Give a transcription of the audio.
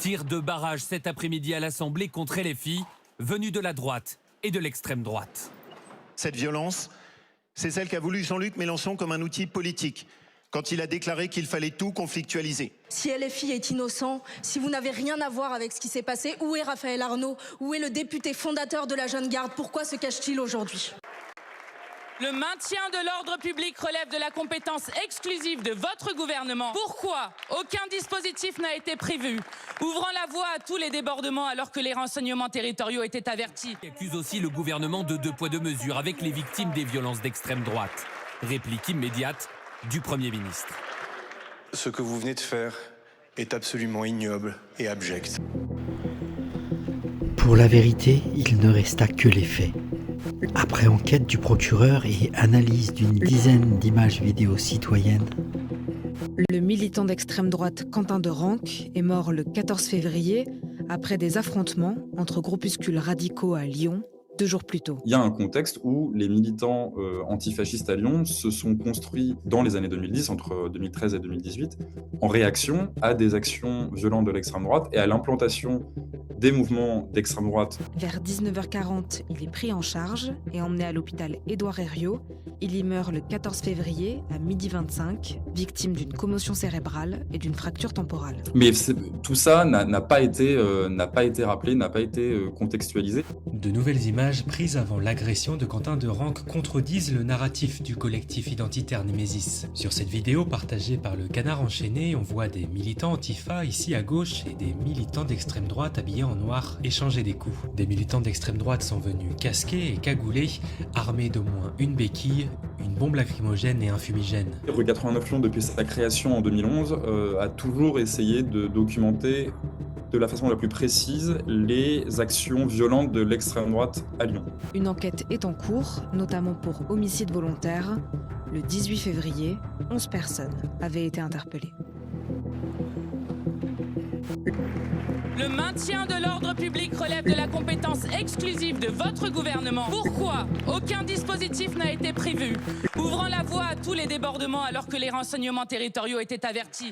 Tir de barrage cet après-midi à l'Assemblée contre LFI, venus de la droite et de l'extrême droite. Cette violence, c'est celle qu'a voulu Jean-Luc Mélenchon comme un outil politique, quand il a déclaré qu'il fallait tout conflictualiser. Si LFI est innocent, si vous n'avez rien à voir avec ce qui s'est passé, où est Raphaël Arnaud? Où est le député fondateur de la Jeune Garde? Pourquoi se cache-t-il aujourd'hui? Le maintien de l'ordre public relève de la compétence exclusive de votre gouvernement. Pourquoi aucun dispositif n'a été prévu, ouvrant la voie à tous les débordements alors que les renseignements territoriaux étaient avertis? Il accuse aussi le gouvernement de 2 poids 2 mesures avec les victimes des violences d'extrême droite. Réplique immédiate du Premier ministre. Ce que vous venez de faire est absolument ignoble et abject. Pour la vérité, il ne resta que les faits. Après enquête du procureur et analyse d'une dizaine d'images vidéo citoyennes, le militant d'extrême droite Quentin de Ranc est mort le 14 février après des affrontements entre groupuscules radicaux à Lyon 2 jours plus tôt. Il y a un contexte où les militants antifascistes à Lyon se sont construits dans les années 2010, entre 2013 et 2018, en réaction à des actions violentes de l'extrême droite et à l'implantation des mouvements d'extrême droite. Vers 19h40, il est pris en charge et emmené à l'hôpital Édouard Herriot. Il y meurt le 14 février à 12h25, victime d'une commotion cérébrale et d'une fracture temporale. Mais tout ça n'a pas été rappelé, n'a pas été contextualisé. De nouvelles images prises avant l'agression de Quentin de Ranc contredisent le narratif du collectif identitaire Némésis. Sur cette vidéo partagée par le Canard enchaîné, on voit des militants antifa ici à gauche et des militants d'extrême droite habillés en noir échanger des coups. Des militants d'extrême droite sont venus casqués et cagoulés, armés d'au moins une béquille, une bombe lacrymogène et un fumigène. Rue 89 Lyon, depuis sa création en 2011, a toujours essayé de documenter de la façon la plus précise les actions violentes de l'extrême droite à Lyon. Une enquête est en cours, notamment pour homicide volontaire. Le 18 février, 11 personnes avaient été interpellées. Le maintien de l'ordre public relève de la compétence exclusive de votre gouvernement. Pourquoi aucun dispositif n'a été prévu, ouvrant la voie à tous les débordements alors que les renseignements territoriaux étaient avertis?